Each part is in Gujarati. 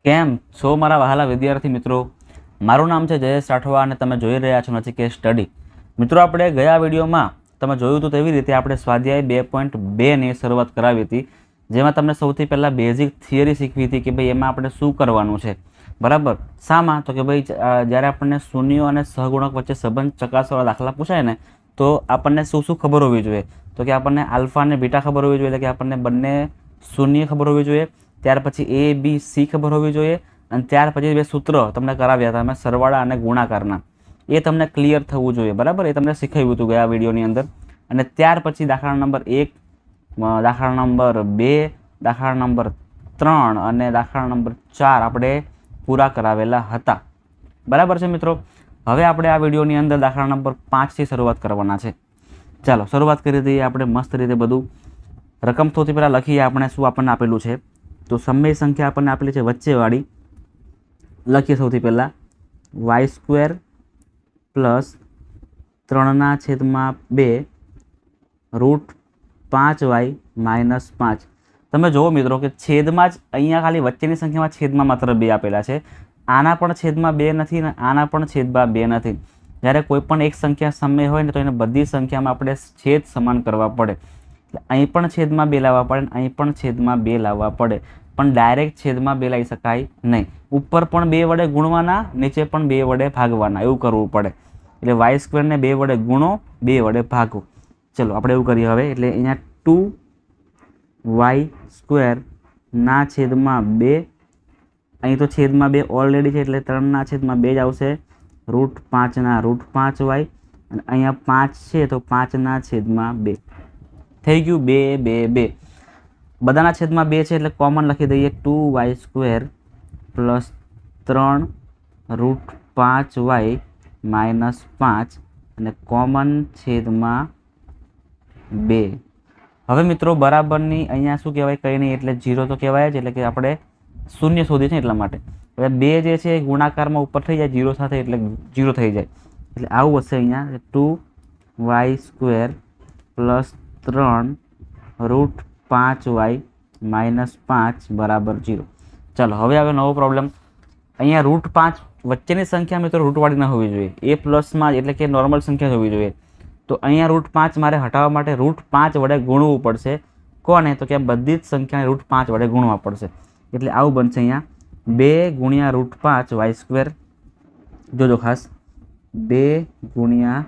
કેમ છો મારા વહાલા વિદ્યાર્થી મિત્રો? મારું નામ છે જયેશ રાઠવા અને તમે જોઈ રહ્યા છો નચિકેત સ્ટડી. મિત્રો, આપણે ગયા વિડીયોમાં તમે જોયું હતું તેવી રીતે આપણે સ્વાધ્યાય 2.2 ની શરૂઆત કરાવી હતી, જેમાં તમને સૌથી પહેલાં બેઝિક થિયરી શીખવી હતી કે ભાઈ એમાં આપણે શું કરવાનું છે. બરાબર. શામાં? તો કે ભાઈ જ્યારે આપણને શૂન્યો અને સહગુણક વચ્ચે સંબંધ ચકાસવાળા દાખલા પૂછાય ને, તો આપણને શું શું ખબર હોવી જોઈએ? તો કે આપણને આલ્ફા અને બીટા ખબર હોવી જોઈએ, એટલે કે આપણને બંને શૂન્ય ખબર હોવી જોઈએ. ત્યાર પછી એ બી સી ખબર હોવી જોઈએ, અને ત્યાર પછી બે સૂત્ર તમને કરાવ્યા હતા અમે સરવાળા અને ગુણાકારના, એ તમને ક્લિયર થવું જોઈએ. બરાબર, એ તમને શીખવ્યું હતું ગયા વિડીયોની અંદર. અને ત્યાર પછી દાખલા નંબર 1, દાખલા નંબર 2, દાખલા નંબર 3 અને દાખલા નંબર 4 આપણે પૂરા કરાવેલા હતા. બરાબર છે મિત્રો. હવે આપણે આ વિડીયોની અંદર દાખલા નંબર 5થી શરૂઆત કરવાના છે. ચાલો શરૂઆત કરી દઈએ આપણે મસ્ત રીતે. બધું રકમ સૌથી પહેલાં લખીએ આપણે શું આપણને આપેલું છે. તો સમય સંખ્યા આપણને આપેલી છે વચ્ચેવાળી. લખીએ સૌથી પહેલાં y² પ્લસ 3/2 √5y માઇનસ 5. તમે જુઓ મિત્રો કે છેદમાં જ અહીંયા ખાલી વચ્ચેની સંખ્યામાં છેદમાં માત્ર 2 આપેલા છે. આના પણ છેદમાં 2 નથી ને આના પણ છેદમાં 2 નથી. જ્યારે કોઈ પણ એક સંખ્યા સમય હોય ને તો એને બધી સંખ્યામાં આપણે છેદ સમાન કરવા પડે. અહીં પણ છેદમાં 2 લાવવા પડે, અહીં પણ છેદમાં 2 લાવવા પડે, પણ ડાયરેક્ટ છેદમાં 2 લાવી શકાય નહીં. ઉપર પણ 2 વડે ગુણવાના, નીચે પણ 2 વડે ભાગવાના, એવું કરવું પડે. એટલે y² ને 2 વડે ગુણો, 2 વડે ભાગો. ચલો આપણે એવું કરીએ હવે. એટલે અહીંયા 2y² ના છેદમાં 2, અહીં તો છેદમાં 2 ઓલરેડી છે એટલે 3/2 જ આવશે, √5 ના √5y, અને અહીંયા 5 છે તો 5/2 થઈ ગયું. 2 2 2 બધાના છેદમાં 2 છે એટલે કોમન લખી દઈએ. 2y² પ્લસ 3 √5y માઇનસ 5 અને કોમન છેદમાં 2. હવે મિત્રો બરાબરની અહીંયા શું કહેવાય? કંઈ નહીં, એટલે 0 તો કહેવાય જ, એટલે કે આપણે શૂન્ય શોધી છે એટલા માટે. હવે 2 જે છે ગુણાકારમાં ઉપર થઈ જાય 0 સાથે, એટલે 0 થઈ જાય. એટલે આવું હશે અહીંયા 2y² પ્લસ 3 √5y માઇનસ 5 બરાબર 0. ચાલો હવે આવે નવો પ્રોબ્લેમ. અહીંયા √5 વચ્ચેની સંખ્યા મિત્રો રૂટવાળી ન હોવી જોઈએ, એ પ્લસમાં એટલે કે નોર્મલ સંખ્યા હોવી જોઈએ. તો અહીંયા √5 મારે હટાવવા માટે √5 વડે ગુણવું પડશે. કોને? તો કે બધી જ સંખ્યાને √5 વડે ગુણવા પડશે. એટલે આવું બનશે અહીંયા 2 ગુણ્યા √5y². જોજો ખાસ, 2 ગુણ્યા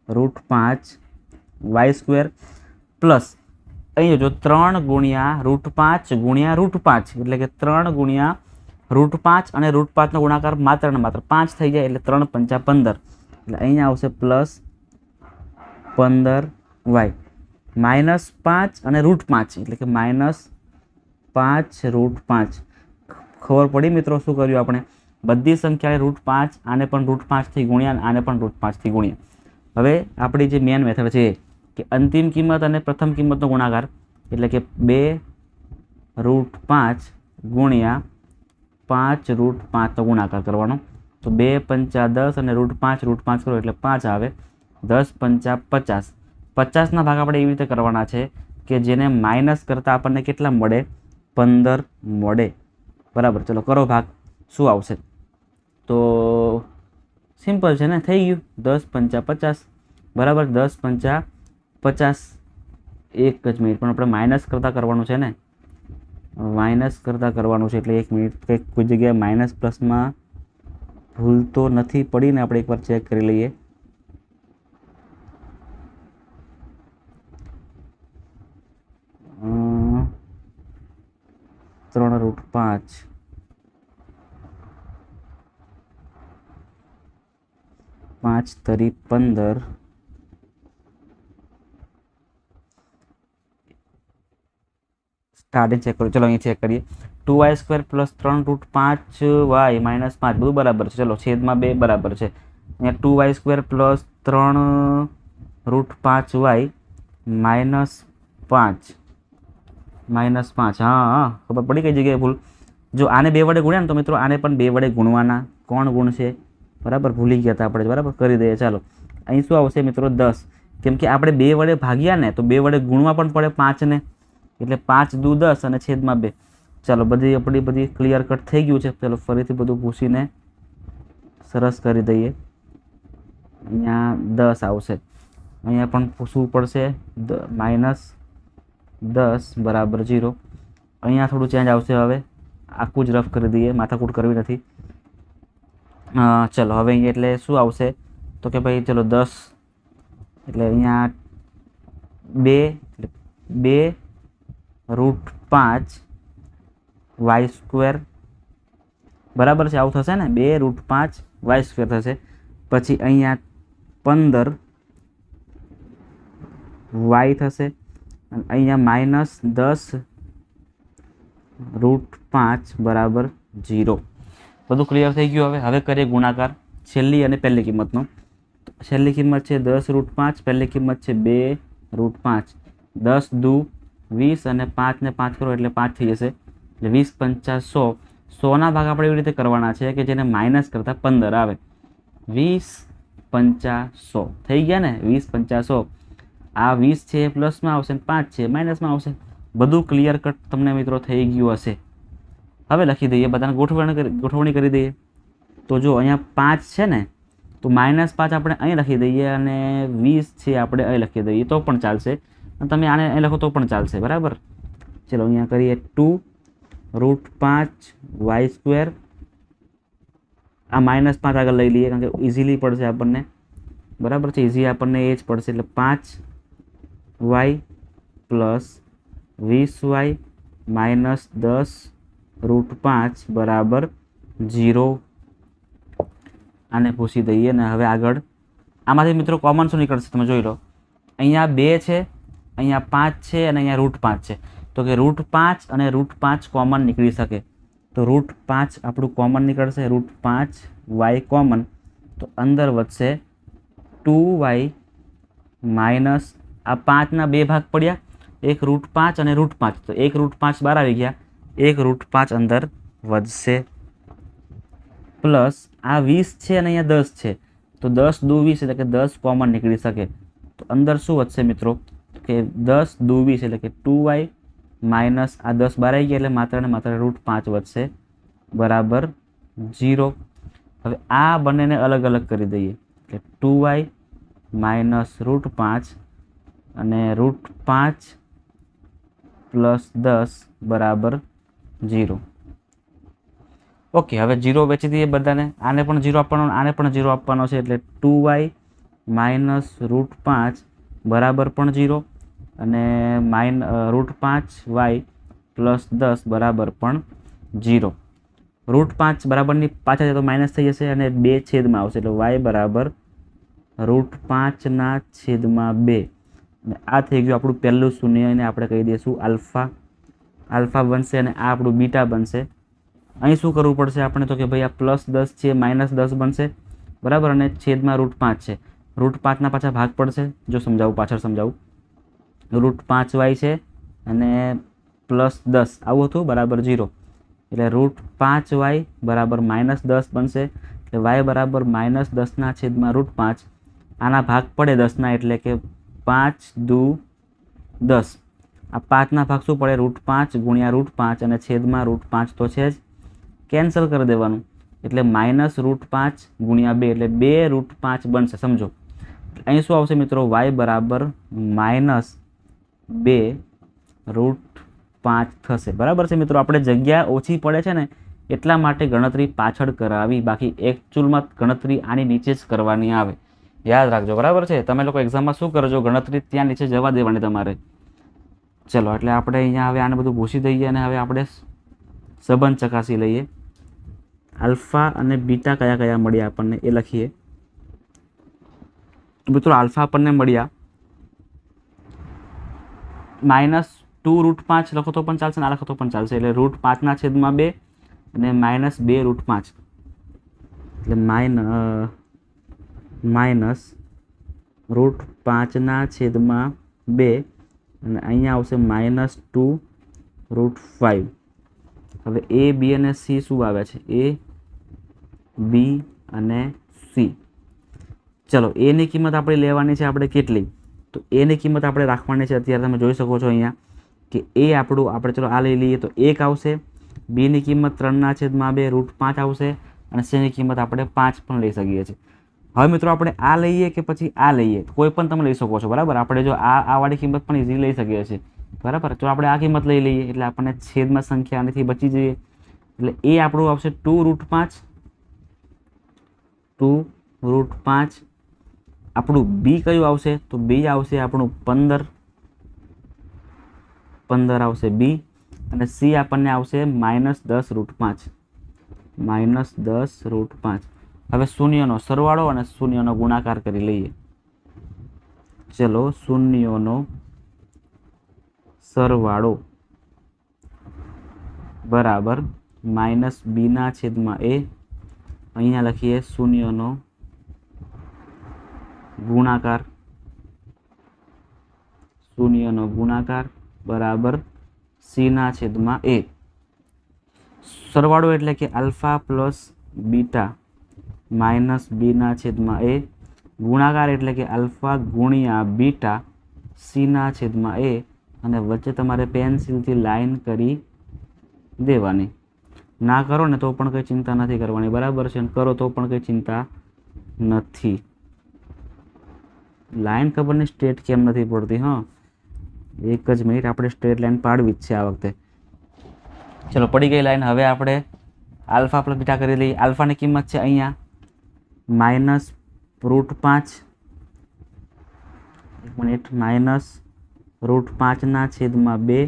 √5y² પ્લસ અહીં જોજો 3 ગુણ્યા √5 ગુણ્યા √5, એટલે કે 3 ગુણ્યા √5 અને √5 નો ગુણાકાર માત્ર ને માત્ર 5 થઈ જાય, એટલે 3 × 5 = 15. એટલે અહીંયા આવશે પ્લસ 15y માઇનસ 5 અને √5, એટલે કે માઇનસ 5 √5. ખબર પડી મિત્રો શું કર્યું આપણે? બધી સંખ્યાને √5, આને પણ √5 થી ગુણ્યા, આને પણ √5 થી ગુણ્યા. હવે આપણી જે મેન મેથડ છે કે અંતિમ કિંમત અને પ્રથમ કિંમતનો ગુણાકાર, એટલે કે 2 √5 ગુણ્યા 5 √5 નો ગુણાકાર કરવાનો. તો 2 × 5 = 10 અને √5 કરો એટલે 5 આવે. 10 × 5 = 50. 50ના ભાગ આપણે એવી રીતે કરવાના છે કે જેને માઇનસ કરતાં આપણને કેટલા મળે? 15 મળે. બરાબર. ચલો કરો ભાગ. શું આવશે? તો સિમ્પલ છે ને, થઈ ગયું. 10 × 5 = 50 બરાબર. 10 × 5 = 50. એક જ મિનિટ, પણ આપણે માઇનસ કરતાં કરવાનું છે ને, માઇનસ કરતાં કરવાનું છે. એટલે 1 મિનિટ, કંઈક કોઈ જગ્યાએ માઇનસ પ્લસમાં ભૂલ તો નથી પડી ને? આપણે એકવાર ચેક કરી લઈએ. √5 5 તરી 15 સ્ટાર્ટિંગ ચેક કરો. ચલો અહીં ચેક કરીએ. 2y² પ્લસ 3 √5y માઇનસ 5 બધું બરાબર છે. ચલો છેદમાં 2 બરાબર છે. અહીંયા 2y² પ્લસ 3 √5y માઇનસ 5 હા ખબર પડી કઈ જગ્યાએ ભૂલ. જો આને 2 વડે ગુણ્યા ને તો મિત્રો આને પણ 2 વડે ગુણવાના. કોણ ગુણશે? બરાબર, ભૂલી ગયા હતા આપણે. બરાબર, કરી દઈએ. ચાલો અહીં શું આવશે મિત્રો? 10. કેમ કે આપણે 2 વડે ભાગ્યા ને, તો 2 વડે ગુણવા પણ પડે 5 ને, એટલે 5 × 2 = 10 અને છેદમાં 2. ચાલો આપણી બધી ક્લિયર કટ થઈ ગયું છે. ચાલો ફરીથી બધું ભૂસીને સરસ કરી દઈએ. અહીંયા 10 આવશે, અહીંયા પણ શું પડશે -10 બરાબર 0. અહીંયા થોડું ચેન્જ આવશે. હવે આખું જ રફ કરી દઈએ, માથાકૂટ કરવી નથી. ચલો હવે અહીંયા એટલે શું આવશે તો કે ભાઈ ચલો 10 એટલે અહીંયા 2√5 y² બરાબર છે. આવું થશે ને, 2√5 y² થશે. પછી અહીંયા 15 y થશે અને અહીંયા -10√5 બરાબર 0. બધું ક્લિયર થઈ ગયું. હવે કરીએ ગુણાકાર છેલ્લી અને પહેલી કિંમતનો. છેલ્લી કિંમત છે 10√5, પહેલી કિંમત છે 2√5. 10 દુ 20 અને 5 ને 5 કરો એટલે 5 થઈ જશે. એટલે 20 5 100. 100ના ભાગ આપણે એવી રીતે કરવાના છે કે જેને માઇનસ કરતાં 15 આવે. 20 5 100 થઈ ગયા ને. 20 5 100. આ 20 છે પ્લસમાં આવશે, 5 છે માઇનસમાં આવશે. બધું ક્લિયર કટ તમને મિત્રો થઈ ગયું હશે. હવે લખી દઈએ, બધાને ગોઠવણી કરી દઈએ. તો જો અહીંયા 5 છે ને, તો -5 આપણે અહીં લખી દઈએ અને 20 છે આપણે અહીં લખી દઈએ તો પણ ચાલશે. અને તમે આને અહીં લખો તો પણ ચાલશે. બરાબર. ચલો અહીંયા કરીએ 2√5 y². આ -5 આગળ લઈ લઈએ કારણ કે ઇઝીલી પડશે આપણને. બરાબર છે, ઇઝી આપણને એ જ પડશે. એટલે 5y પ્લસ 20y -10√5 બરાબર 0. આને પૂછી દઈએ ને હવે આગળ આમાંથી મિત્રો કોમન શું નીકળશે તમે જોઈ લો. અહીંયા 2 છે, અહીંયા 5 છે અને અહીંયા √5 છે. તો કે √5 અને √5 કોમન નીકળી શકે. તો √5 આપણું કોમન નીકળશે. √5y કોમન, તો અંદર વધશે 2y માઇનસ આ 5ના 2 ભાગ પડ્યા, એક √5 અને √5. તો એક √5 બહાર આવી ગયા, એક √5 અંદર વધશે. પ્લસ આ 20 છે અને અહીંયા 10 છે. તો 10 દુ 20 એટલે કે 10 કોમન નીકળી શકે. તો અંદર શું વધશે મિત્રો કે 10 દુ 20 એટલે કે 2y માઇનસ આ 10 બહાર આવી ગયા એટલે માત્ર ને માત્ર √5 વધશે બરાબર 0. હવે આ બંનેને અલગ અલગ કરી દઈએ કે 2y માઇનસ √5 અને √5 પ્લસ 10 બરાબર 0. ઓકે, હવે 0 વેચી દઈએ બધાને. આને પણ 0 આપવાનો, આને પણ 0 આપવાનો છે. એટલે 2y માઇનસ √5 બરાબર પણ 0 અને √5y પ્લસ 10 બરાબર પણ 0. √5 બરાબરની પાછળ છે તો માઇનસ થઈ જશે અને 2 છેદમાં આવશે. એટલે y બરાબર √5/2. અને આ થઈ ગયું આપણું પહેલું શૂન્ય. એને આપણે કહી દઈશું આલ્ફા બનશે અને આ આપણું બીટા બનશે. અહીં શું કરવું પડશે આપણે તો કે ભાઈ આ +10 છે -10 બનશે બરાબર અને છેદમાં √5 છે. √5ના પાછા ભાગ પડશે. જો સમજાવું, પાછળ સમજાવું. √5y છે અને +10 આવું હતું બરાબર 0. એટલે √5y બરાબર -10 બનશે. એટલે y બરાબર -10ના છેદમાં √5. આના ભાગ પડે 10ના એટલે કે 5 દુ 10. આ 5ના ભાગ શું પડે √5 ગુણ્યા √5 અને છેદમાં √5 તો છે જ, કેન્સલ કરી દેવાનું. એટલે -√5 ગુણ્યા 2 એટલે 2√5 બનશે. સમજો અહીં શું આવશે મિત્રો, y બરાબર -2√5 થશે. બરાબર છે મિત્રો. આપણે જગ્યા ઓછી પડે છે ને એટલા માટે ગણતરી પાછળ કરાવી, બાકી એકચ્યુઅલમાં ગણતરી આની નીચે જ કરવાની આવે. યાદ રાખજો. બરાબર છે. તમે લોકો એક્ઝામમાં શું કરજો, ગણતરી ત્યાં નીચે જવા દેવાની તમારે. ચલો એટલે આપણે અહીંયા હવે આને બધું ભૂસી દઈએ અને હવે આપણે સંબંધ ચકાસી લઈએ. આલ્ફા અને બીટા કયા કયા મળ્યા આપણને એ લખીએ. મિત્રો આલ્ફા આપણને મળ્યા -2√5 લખો તો પણ ચાલશે, ના લખો તો પણ ચાલશે. એટલે √5ના છેદમાં 2 અને -2√5 એટલે -√5ના છેદમાં 2 અને અહીંયા આવશે -2√5. હવે A, B અને C શું આવે છે? A, B અને C. ચલો એની કિંમત આપણે લેવાની છે આપણે કેટલી? તો એની કિંમત આપણે રાખવાની છે અત્યારે તમે જોઈ શકો છો અહીંયા કે એ આપણું આપણે ચલો આ લઈ લઈએ તો 1 આવશે બીની કિંમત 3/2 √5 આવશે અને સીની કિંમત આપણે 5 પણ લઈ શકીએ છીએ. હવે મિત્રો આપણે આ લઈએ કે પછી આ લઈએ, કોઈ પણ તમે લઈ શકો છો, બરાબર. આપણે જો આ વાળી કિંમત પણ ઇઝી લઈ શકીએ છીએ, બરાબર. તો આપણે આ કિંમત લઈ લઈએ એટલે આપણને છેદમાં સંખ્યા આનાથી બચી જઈએ. એટલે એ આપણું આવશે 2√5. 2√5. આપણું બી કયું આવશે? તો બી આવશે આપણું 15 આવશે બી. અને સી આપણને આવશે -10√5. -10√5. હવે શૂન્યનો સરવાળો અને શૂન્યનો ગુણાકાર કરી લઈએ. ચલો, શૂન્યનો સરવાળો બરાબર -b/a. અહીંયા લખીએ શૂન્યનો ગુણાકાર. શૂન્યનો ગુણાકાર બરાબર c/a. સરવાળો એટલે કે alpha plus beta minus b/a. ગુણાકાર એટલે કે આલ્ફા ગુણ્યા બીટા c/a. અને વચ્ચે તમારે પેન્સિલથી લાઈન કરી દેવાની. ના કરો ને તો પણ કંઈ ચિંતા નથી કરવાની, બરાબર છે. કરો તો પણ કંઈ ચિંતા નથી. લાઈન ખબર નહીં સ્ટ્રેટ કેમ નથી પડતી. હા, એક જ મિનિટ, આપણે સ્ટ્રેટ લાઈન પાડવી જ છે આ વખતે. ચલો, પડી ગઈ લાઈન. હવે આપણે આલ્ફા પ્લસ બીટા કરી લઈએ. આલ્ફાની કિંમત છે અહીંયા -√5. એક મિનિટ, -√5/2.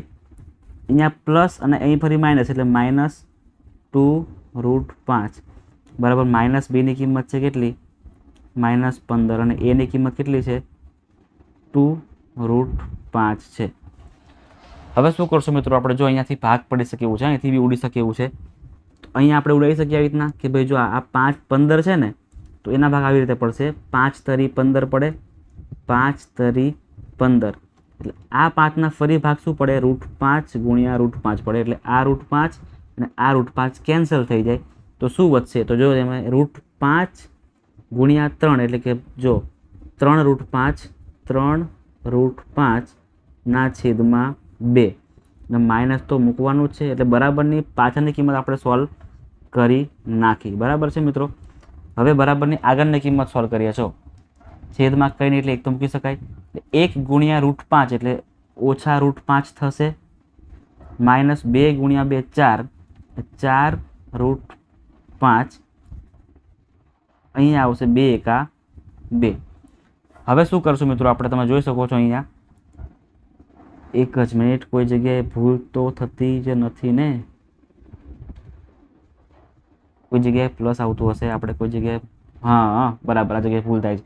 અહીંયા પ્લસ અને અહીં ફરી માઇનસ એટલે -2√5 બરાબર. માઇનસ બીની કિંમત છે કેટલી? -15. અને એની કિંમત કેટલી છે? 2√5 છે. હવે શું કરશું મિત્રો? આપણે જો અહીંયાથી ભાગ પડી શકે એવું છે, અહીંથી બી ઉડી શકે એવું છે, તો અહીંયા આપણે ઉડાવી શકીએ આવી રીતના કે ભાઈ જો આ 5 15 છે ને, તો એના ભાગ આવી રીતે પડશે. 5 તરી 15 પડે. 5 તરી 15 એટલે આ 5ના ફરી ભાગ શું પડે? √5 ગુણ્યા √5 પડે. એટલે આ √5 અને આ √5 કેન્સલ થઈ જાય. તો શું વધશે? તો જો એમાં √5 ગુણ્યા 3 એટલે કે જો 3√5 3√5/2 અને માઇનસ તો મૂકવાનું જ છે. એટલે બરાબરની પાછળની કિંમત આપણે સોલ્વ કરી નાખી, બરાબર છે મિત્રો. હવે બરાબરની આગળની કિંમત સોલ્વ કરીએ છો. છેદમાં કંઈ નહીં એટલે એક તો મૂકી શકાય. 1 ગુણ્યા √5 એટલે ઓછા √5 થશે. -2 ગુણ્યા 2 4 4√5. અહીંયા આવશે 2 એકા 2. હવે શું કરશું મિત્રો? આપણે તમે જોઈ શકો છો અહીંયા, એક જ મિનિટ, કોઈ જગ્યાએ ભૂલ તો થતી જ નથી ને? કોઈ જગ્યાએ પ્લસ આવતું હશે, આપણે કોઈ જગ્યાએ, હા બરાબર, આ જગ્યાએ ભૂલ થાય છે.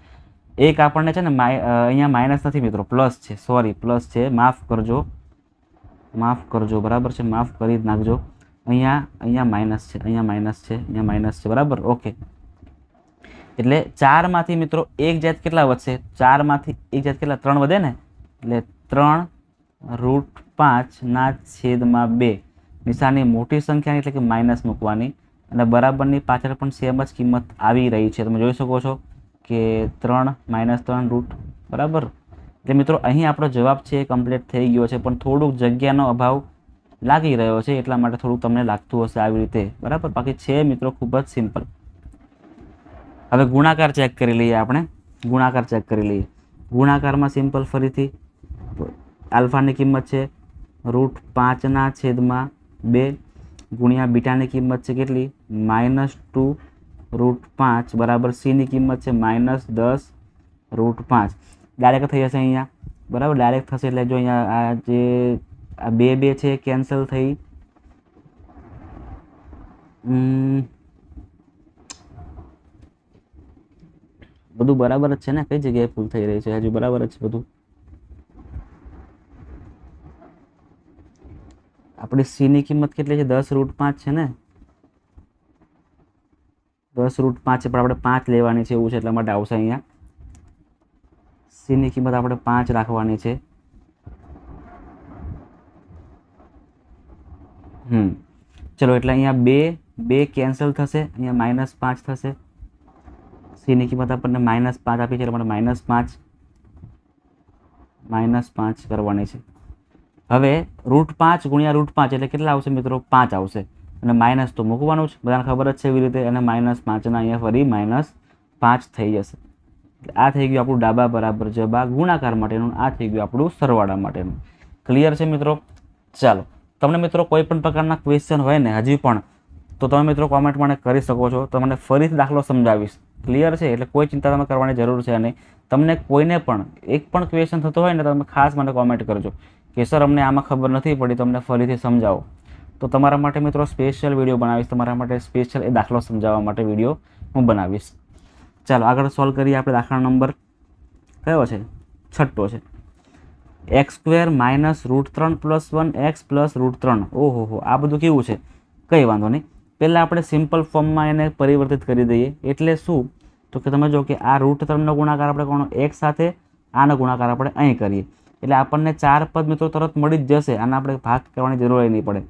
એક આપણને છે ને અહીંયા માઇનસ નથી મિત્રો, પ્લસ છે. સોરી, પ્લસ છે, માફ કરજો, બરાબર છે, માફ કરી જ નાખજો. અહીંયા માઇનસ છે, અહીંયા માઇનસ છે, બરાબર. ઓકે, એટલે 4માંથી મિત્રો એક જાત કેટલા વધશે? 4માંથી એક જાત કેટલા? 3 વધે ને? એટલે 3√5/2. નિશાની મોટી સંખ્યાની એટલે કે માઇનસ મૂકવાની. અને બરાબરની પાછળ પણ સેમ જ કિંમત આવી રહી છે. તમે જોઈ શકો છો કે 3 -3 બરાબર. એટલે મિત્રો અહીં આપણો જવાબ છે એ કમ્પ્લીટ થઈ ગયો છે, પણ થોડુંક જગ્યાનો અભાવ લાગી રહ્યો છે, એટલા માટે થોડુંક તમને લાગતું હશે આવી રીતે, બરાબર. બાકી છે મિત્રો ખૂબ જ સિમ્પલ. હવે ગુણાકાર ચેક કરી લઈએ આપણે. ગુણાકારમાં સિમ્પલ ફરીથી આલ્ફાની કિંમત છે √5/2 ગુણ્યા બીટાની કિંમત છે કેટલી? -2√5 બરાબર. સીની કિંમત છે -10√5. ડાયરેક્ટ થઈ જશે અહીંયા, બરાબર. ડાયરેક્ટ થશે એટલે જો અહીંયા આ જે આ 2 છે કેન્સલ થઈ. બધું બરાબર જ છે ને? કઈ જગ્યાએ ભૂલ થઈ રહી છે? હજુ બરાબર જ છે બધું. આપણી સીની કિંમત કેટલી છે? 10√5 છે ને? 10√5 છે, પણ આપણે 5 લેવાની છે એવું છે, એટલા માટે આવશે અહીંયા. સીની કિંમત આપણે 5 રાખવાની છે. ચલો, એટલે અહીંયા 2 કેન્સલ થશે, અહીંયા -5 થશે. સીની કિંમત આપણને -5 આપી છે એટલે -5 કરવાની છે. હવે √5 ગુણ્યા √5 એટલે કેટલા આવશે મિત્રો? 5 આવશે. અને માઇનસ તો મૂકવાનું જ, બધાને ખબર જ છે એવી રીતે. અને -5ના અહીંયા ફરી -5 થઈ જશે. આ થઈ ગયું આપણું ડાબા બરાબર જબા ગુણાકાર માટેનું, આ થઈ ગયું આપણું સરવાળા માટેનું. ક્લિયર છે મિત્રો? ચાલો, તમને મિત્રો કોઈ પણ પ્રકારના ક્વેશ્ચન હોય ને હજી પણ, તો તમે મિત્રો કોમેન્ટમાં કરી શકો છો. તમને ફરીથી દાખલો સમજાવીશ. ક્લિયર છે? એટલે કોઈ ચિંતા તમે કરવાની જરૂર છે નહીં. તમને કોઈને પણ એક પણ ક્વેશ્ચન થતો હોય ને તમે ખાસ મને કોમેન્ટ કરજો કે સર અમને આમાં ખબર નથી પડી, તમને ફરીથી સમજાવો. તો તમારા માટે મિત્રો સ્પેશિયલ વિડીયો બનાવીશ, તમારા માટે સ્પેશિયલ એ દાખલો સમજાવવા માટે વિડીયો હું બનાવીશ. ચાલો આગળ સોલ્વ કરીએ. આપણે દાખલા નંબર કયો છે? 6 છે. x² -√3 + 1x + √3. ઓહો, આ બધું કેવું છે? કંઈ વાંધો નહીં. પહેલાં આપણે સિમ્પલ ફોર્મમાં એને પરિવર્તિત કરી દઈએ. એટલે શું? તો કે તમે જો કે આ √3નો ગુણાકાર આપણે કોનો? x સાથે, આનો ગુણાકાર આપણે અહીં કરીએ એટલે આપણને 4 પદ મિત્રો તરત મળી જ જશે. આને આપણે ભાગ કરવાની જરૂર નહીં પડે.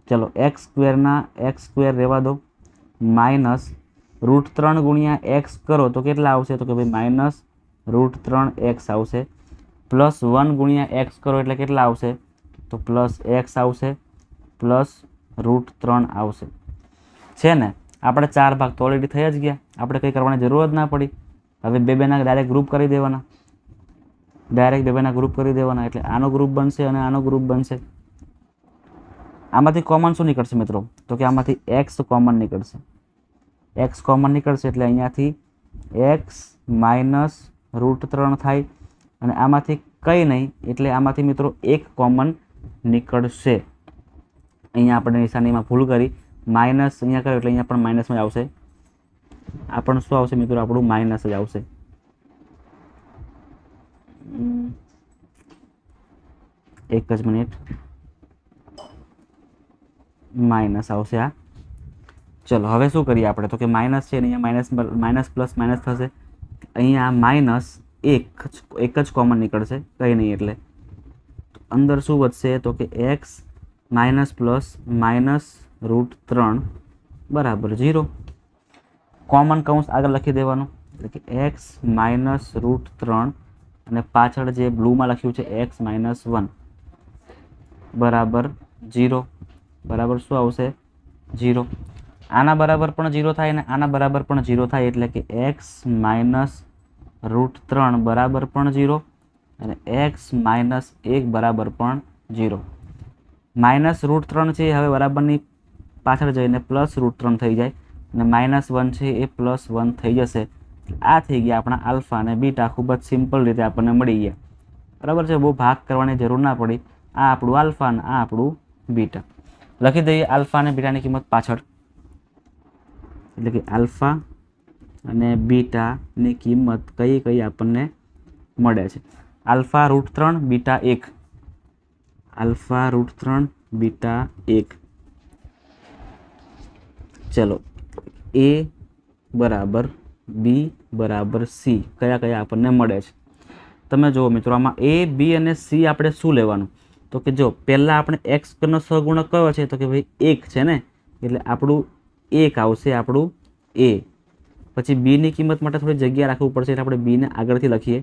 ચલો, x² ના x² રહેવા દો, -√3 ગુણ્યા x કરો તો કેટલા આવશે? તો કે ભાઈ -√3x આવશે. +1 ગુણ્યા x કરો એટલે કેટલા આવશે? તો +x આવશે, +√3 આવશે. છે ને? આપણે 4 ભાગ તો ઓલરેડી થઈ જ ગયા, આપણે કંઈ કરવાની જરૂર જ ના પડી. હવે બેના ડાયરેક્ટ ગ્રુપ કરી દેવાના, બેના ગ્રુપ કરી દેવાના. એટલે આનો ગ્રુપ બનશે અને આનો ગ્રુપ બનશે. આમાંથી કોમન શું નીકળશે મિત્રો? તો કે આમાંથી x કોમન નીકળશે. x કોમન નીકળશે એટલે અહીંયાથી x -√3 થાય. અને આમાંથી કંઈ નહીં એટલે આમાંથી મિત્રો 1 કોમન નીકળશે. અહીંયા આપણે નિશાનીમાં ભૂલ કરી, માઇનસ અહીંયા કર્યો એટલે અહીંયા પણ માઇનસમાં જ આવશે. આ પણ શું આવશે મિત્રો? આપણું માઇનસ જ આવશે. એક જ મિનિટ, માઇનસ આવશે આ. ચલો હવે શું કરીએ આપણે? તો કે માઇનસ છે ને અહીંયા માઇનસ પ્લસ માઇનસ થશે. અહીંયા માઇનસ એક જ કોમન નીકળશે, કંઈ નહીં. એટલે અંદર શું વધશે? તો કે x -+ -√3 બરાબર 0. કોમન કૌંસ આગળ લખી દેવાનું એટલે કે x -√3 અને પાછળ જે બ્લુમાં લખ્યું છે x -1 બરાબર 0. બરાબર શું આવશે? 0. આના બરાબર પણ 0 થાય અને આના બરાબર પણ 0 થાય એટલે કે x -√3 બરાબર પણ 0 અને x -1 બરાબર પણ 0. -√3 છે હવે બરાબરની પાછળ જઈને +√3 થઈ જાય અને -1 છે એ +1 થઈ જશે. આ થઈ ગયા આપણા આલ્ફા અને બીટા. ખૂબ જ સિમ્પલ રીતે આપણને મળી ગયા. બરાબર છે? બહુ ભાગ કરવાની જરૂર ના પડી. આ આપણું આલ્ફા અને આ આપણું બીટા. લખી દઈએ આલ્ફા અને બીટાની કિંમત પાછળ. એટલે કે આલ્ફા અને બીટાની કિંમત કઈ કઈ આપણને મળે છે? Alpha √3 beta 1. Alpha √3 beta 1. ચલો, a બરાબર b બરાબર c કયા કયા આપણને મળે છે? તમે જુઓ મિત્રો, આમાં a b અને c આપણે શું લેવાનું? તો કે જો પહેલાં આપણે x નો સહગુણક કયો છે? તો કે ભાઈ 1 છે ને, એટલે આપણું 1 આવશે આપણું a. પછી b ની કિંમત માટે થોડી જગ્યા રાખવું પડશે એટલે આપણે b ને આગળથી લખીએ.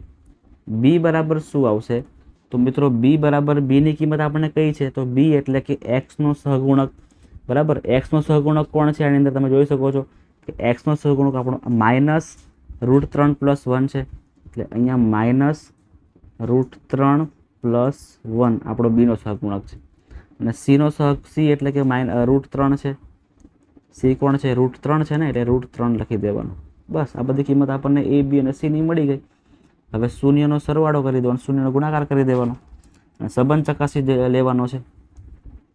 b બરાબર શું આવશે? તો મિત્રો b બરાબર b ની કિંમત આપણને કઈ છે? તો b એટલે કે x નો સહગુણક. બરાબર, x નો સહગુણક કોણ છે? આની અંદર તમે જોઈ શકો છો કે x નો સહગુણક આપણો -√3 + 1 છે. એટલે અહીંયા -√3 + 1 આપણો b નો સહગુણક છે. અને c એટલે કે √3 છે. c કોણ છે? √3 છે ને, એટલે √3 લખી દેવાનું. બસ, આ બધી કિંમત આપણને a b અને c ની મળી ગઈ. હવે શૂન્યનો સરવાળો કરી દેવાનો, શૂન્યનો ગુણાકાર કરી દેવાનો અને સંબંધ ચકાસી લેવાનો છે.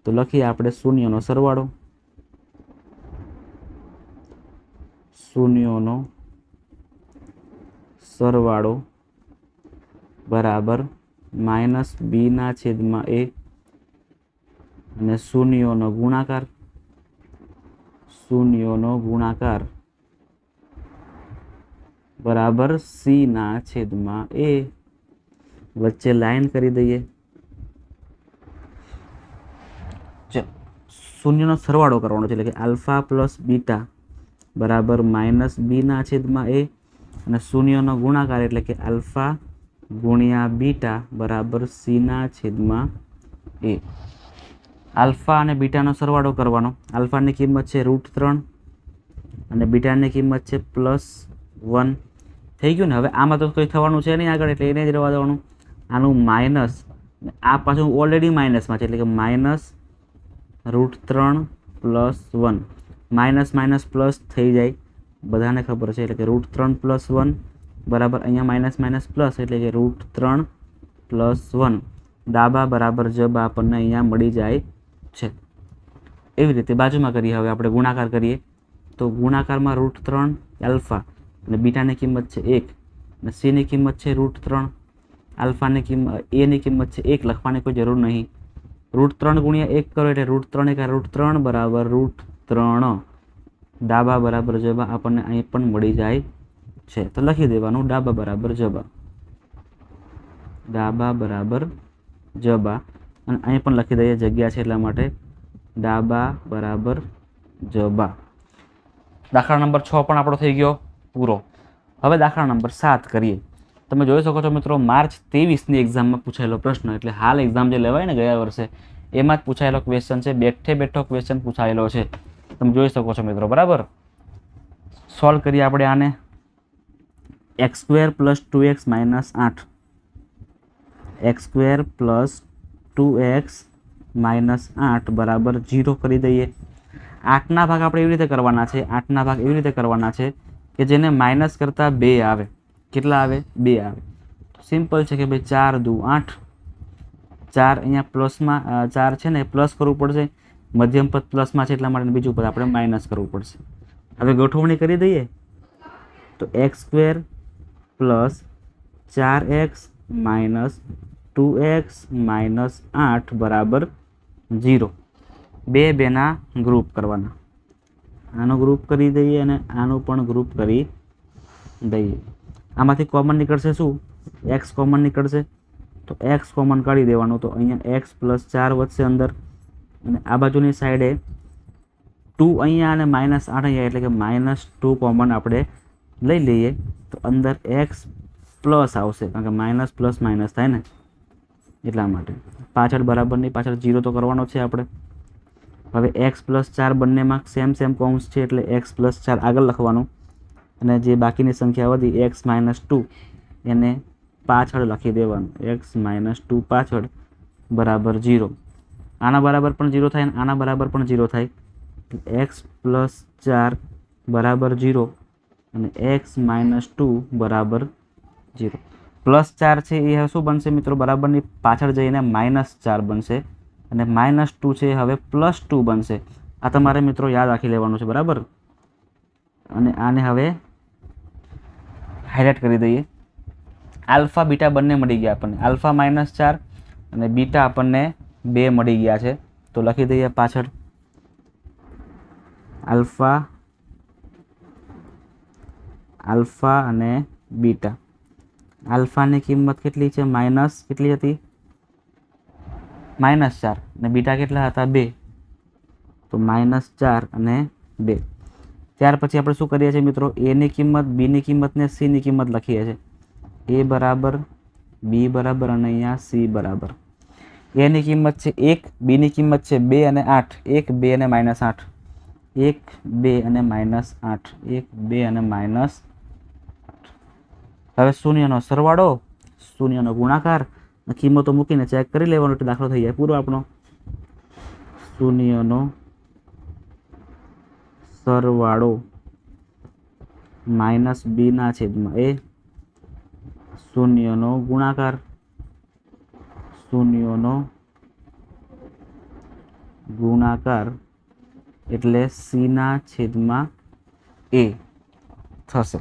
તો લખીએ આપણે શૂન્યનો સરવાળો. શૂન્યનો સરવાળો બરાબર -b/a અને શૂન્યનો ગુણાકાર. શૂન્યનો ગુણાકાર બરાબર c/a. વચ્ચે લાઈન કરી દઈએ. શૂન્યનો સરવાળો કરવાનો છે એટલે કે આલ્ફા પ્લસ બીટા બરાબર -b/a અને શૂન્યનો ગુણાકાર એટલે કે આલ્ફા ગુણ્યા બીટા બરાબર c/a. એ. આલ્ફા અને બીટાનો સરવાળો કરવાનો. આલ્ફાની કિંમત છે √3 અને બીટાની કિંમત છે +1. થઈ ગયું ને. હવે આમાં તો કંઈ થવાનું છે નહીં આગળ, એટલે એને જ રહેવા દેવાનું. આનું માઇનસ, આ પાછું ઓલરેડી માઇનસમાં છે એટલે કે -√3 + 1. માઇનસ માઇનસ પ્લસ થઈ જાય, બધાને ખબર છે. એટલે કે √3 + 1 બરાબર અહીંયા માઇનસ માઇનસ પ્લસ એટલે કે √3 + 1. ડાબા બરાબર જબા આપણને અહીંયા મળી જાય છે. એવી રીતે બાજુમાં કરીએ. હવે આપણે ગુણાકાર કરીએ તો ગુણાકારમાં √3 આલ્ફા અને બીટાની કિંમત છે 1 અને સીની કિંમત છે √3. આલ્ફાની કિંમત એની કિંમત છે 1, લખવાની કોઈ જરૂર નહીં. √3 × 1 કરો એટલે √3 √3 બરાબર √3. ડાબા બરાબર જબા આપણને અહીં પણ મળી જાય છે. તો લખી દેવાનું ડાબા બરાબર જબા. ડાબા બરાબર જબા અને અહીં પણ લખી દઈએ, જગ્યા છે એટલા માટે. ડાબા બરાબર જબા. દાખલા નંબર 6 પણ આપણો થઈ ગયો પૂરો. હવે દાખલા નંબર 7 કરીએ. તમે જોઈ શકો છો મિત્રો, માર્ચ 23ની એક્ઝામમાં પૂછાયેલો પ્રશ્ન, એટલે હાલ એક્ઝામ જે લેવાય ને ગયા વર્ષે એમાં જ પૂછાયેલો ક્વેશ્ચન છે. બેઠો ક્વેશ્ચન પૂછાયેલો છે, તમે જોઈ શકો છો મિત્રો. બરાબર, સોલ્વ કરીએ આપણે આને. x² + 2x - 8. x² + 2x - 8 બરાબર 0 કરી દઈએ. 8ના ભાગ આપણે એવી રીતે કરવાના છે. 8ના ભાગ એવી રીતે કરવાના છે કે જેને માઇનસ કરતાં 2 આવે. કેટલા આવે? 2 આવે. સિમ્પલ છે કે ભાઈ 4 × 2 = 8. 4 અહીંયા પ્લસમાં 4 છે ને પ્લસ કરવું પડશે, મધ્યમ પદ પ્લસમાં છે એટલા માટે બીજું પદ આપણે માઇનસ કરવું પડશે. હવે ગોઠવણી કરી દઈએ તો x² + 4x - 2x - 8 બરાબર 0. 2 2ના ગ્રુપ કરવાના. આનો ગ્રુપ કરી દઈએ અને આનું પણ ગ્રુપ કરી દઈએ. આમાંથી કોમન નીકળશે શું? x કોમન નીકળશે તો x કોમન કાઢી દેવાનું. તો અહીંયા x + 4 વધશે અંદર અને આ બાજુની સાઈડે 2 અહીંયા અને -8 અહીંયા એટલે કે -2 કોમન આપણે લઈ લઈએ તો અંદર x પ્લસ આવશે, કારણ કે માઇનસ પ્લસ માઇનસ થાય ને એટલા માટે. પાછળ બરાબરની પાછળ 0 તો કરવાનો છે આપણે. હવે x + 4 બંનેમાં સેમ કૌંસ છે એટલે x + 4 આગળ લખવાનું અને જે બાકીની સંખ્યા વધી x - 2 એને પાછળ લખી દેવાનું. x - 2 પાછળ બરાબર 0. આના બરાબર પણ 0 થાય અને આના બરાબર પણ 0 થાય. x + 4 બરાબર 0 અને x - 2 બરાબર 0. +4 છે એ શું બનશે મિત્રો? બરાબરની પાછળ જઈને -4 બનશે અને -2 છે હવે +2 બનશે. આ તમારે મિત્રો યાદ રાખી લેવાનું છે. બરાબર, અને આને હવે હાઇલાઇટ કરી દઈએ. આલ્ફા બીટા બંને મળી ગયા આપણને. આલ્ફા -4 અને બીટા આપણને 2 મળી ગયા છે. તો લખી દઈએ પાછળ આલ્ફા અને બીટા. આલ્ફાની કિંમત કેટલી છે? કેટલી હતી? -4 અને બીટા કેટલા હતા? 2. તો -4 અને 2. ત્યાર પછી આપણે શું કરીએ છીએ મિત્રો? એની કિંમત, બીની કિંમત ને સીની કિંમત લખીએ છીએ. a બરાબર, b બરાબર અને અહીંયા c બરાબર. એની કિંમત છે 1, બીની કિંમત છે 2 અને 8. 1 2 અને -8. 1 2 અને -8. 1 2 અને -8. હવે શૂન્યનો સરવાળો, શૂન્યનો ગુણાકાર, કિંમતો મૂકીને ચેક કરી લેવાનો એટલે દાખલો થઈ જાય પૂરો આપણો. શૂન્યનો સરવાળો -b/a. શૂન્યનો ગુણાકાર, શૂન્યનો ગુણાકાર એટલે c/a થશે.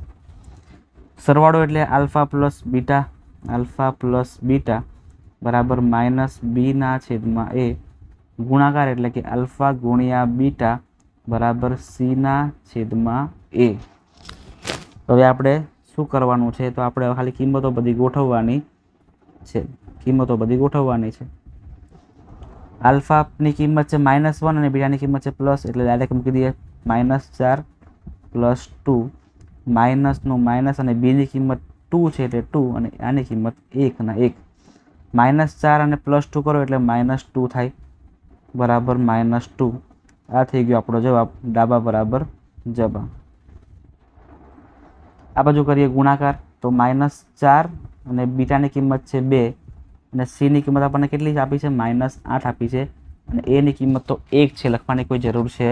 સરવાળો એટલે આલ્ફા પ્લસ બીટા બરાબર -b/a. ગુણાકાર એટલે કે આલ્ફા ગુણ્યા બીટા બરાબર c/a. હવે આપણે શું કરવાનું છે? તો આપણે ખાલી કિંમતો બધી ગોઠવવાની છે. આલ્ફાની કિંમત છે -1 અને બીટાની કિંમત છે પ્લસ, એટલે ડાયરેક્ટ મૂકી દઈએ -4 + 2. માઇનસનું માઇનસ અને બીની કિંમત 2 છે એટલે 2 અને આની કિંમત 1 અને 1. -4 અને +2 કરો એટલે -2 થાય બરાબર -2. આ થઈ ગયો આપણો જવાબ, ડાબા બરાબર જબા. આ બાજુ કરીએ ગુણાકાર, તો -4 અને બીટાની કિંમત છે 2 અને સીની કિંમત આપણને કેટલી આપી છે, -8 આપી છે અને એની કિંમત તો 1 છે, લખવાની કોઈ જરૂર છે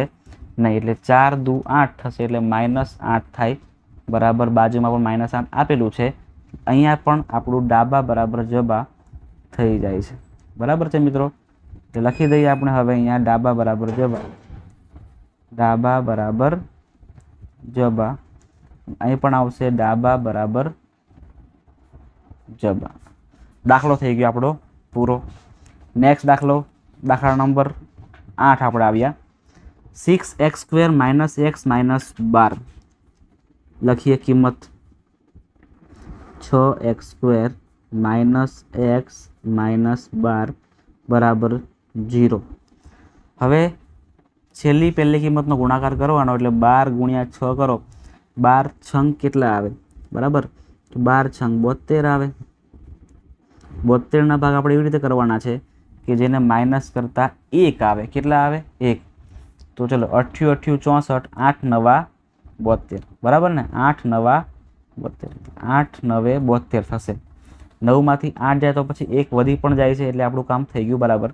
નહીં. એટલે 4 દુ 8 થશે એટલે -8 થાય બરાબર. બાજુમાં પણ -8 આપેલું છે. અહીંયા પણ આપણું ડાબા બરાબર જબા થઈ જાય છે. બરાબર છે મિત્રો. તો લખી દઈએ આપણે હવે અહીંયા ડાબા બરાબર જબા, ડાબા બરાબર જબા. અહીં પણ આવશે ડાબા બરાબર જબા. દાખલો થઈ ગયો આપણો પૂરો. નેક્સ્ટ દાખલો, દાખલા નંબર 8 આપણે આવ્યા. 6x² - x - 12 લખીએ કિંમત. 6x² - x - 12 બરાબર 0. હવે છેલ્લી પહેલી કિંમતનો ગુણાકાર કરવાનો એટલે 12 ગુણ્યા 6 કરો. 12 છંગ કેટલા આવે બરાબર, તો 12 છંગ 72 આવે. 72ના ભાગ આપણે એવી રીતે કરવાના છે કે જેને માઇનસ કરતા 1 આવે. કેટલા આવે? 1. તો ચલો 8 × 8 = 64, 8 × 9 = 72 બરાબર ને. 8 × 9 = 72, 8 × 9 = 72 થશે. 9માંથી 8 જાય તો પછી 1 વધી પણ જાય છે એટલે આપણું કામ થઈ ગયું બરાબર.